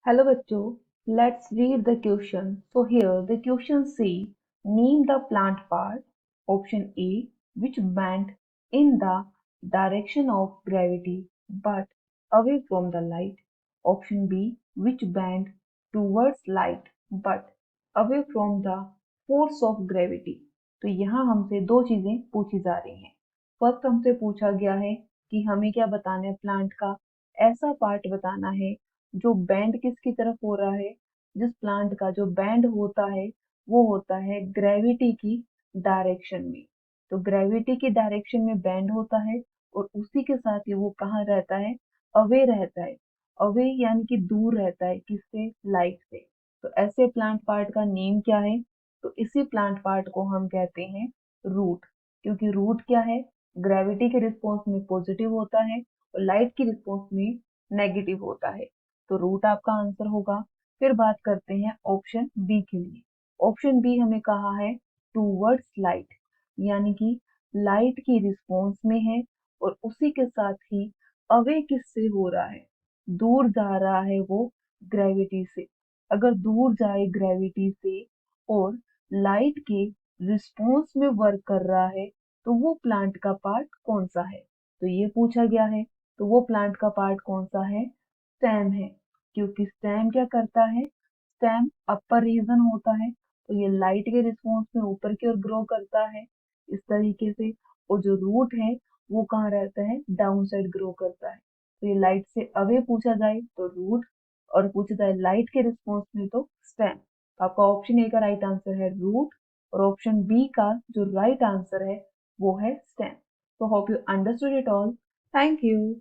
Hello bachcho, let's read the question. So here the question C, name the plant part. Option A, which bend in the direction of gravity but away from the light. Option B, which bend towards light but away from the force of gravity. तो यहाँ हमसे दो चीजें पूछी जा रही हैं। First हमसे पूछा गया है कि हमें क्या बताना है, प्लांट का ऐसा पार्ट बताना है जो बैंड किसकी तरफ हो रहा है। जिस प्लांट का जो बैंड होता है वो होता है ग्रेविटी की डायरेक्शन में। तो ग्रेविटी की डायरेक्शन में बैंड होता है और उसी के साथ ही वो कहाँ रहता है, अवे रहता है। अवे यानी कि दूर रहता है, किससे, लाइट से। तो ऐसे प्लांट पार्ट का नेम क्या है, तो इसी प्लांट पार्ट को हम कहते हैं रूट। क्योंकि रूट क्या है, ग्रेविटी के रिस्पॉन्स में पॉजिटिव होता है और लाइट की रिस्पॉन्स में नेगेटिव होता है। तो रूट आपका आंसर होगा। फिर बात करते हैं ऑप्शन बी के लिए। ऑप्शन बी हमें कहा है टूवर्ड्स लाइट, यानी कि लाइट की रिस्पॉन्स में है और उसी के साथ ही अवे किससे हो रहा है, दूर जा रहा है वो ग्रेविटी से। अगर दूर जाए ग्रेविटी से और लाइट के रिस्पॉन्स में वर्क कर रहा है तो वो प्लांट का पार्ट कौन सा है, तो ये पूछा गया है। तो वो प्लांट का पार्ट कौन सा है, स्टेम है। क्योंकि स्टेम क्या करता है, स्टेम अपर रीजन होता है तो ये लाइट के रिस्पॉन्स में ऊपर की ओर ग्रो करता है इस तरीके से। और जो रूट है वो कहाँ रहता है, डाउन साइड ग्रो करता है। तो ये लाइट से अवे पूछा जाए तो रूट, और पूछा जाए लाइट के रिस्पॉन्स में तो स्टेम। तो आपका ऑप्शन ए का राइट आंसर है रूट और ऑप्शन बी का जो राइट आंसर है वो है स्टेम। तो hope you understood it all. Thank you.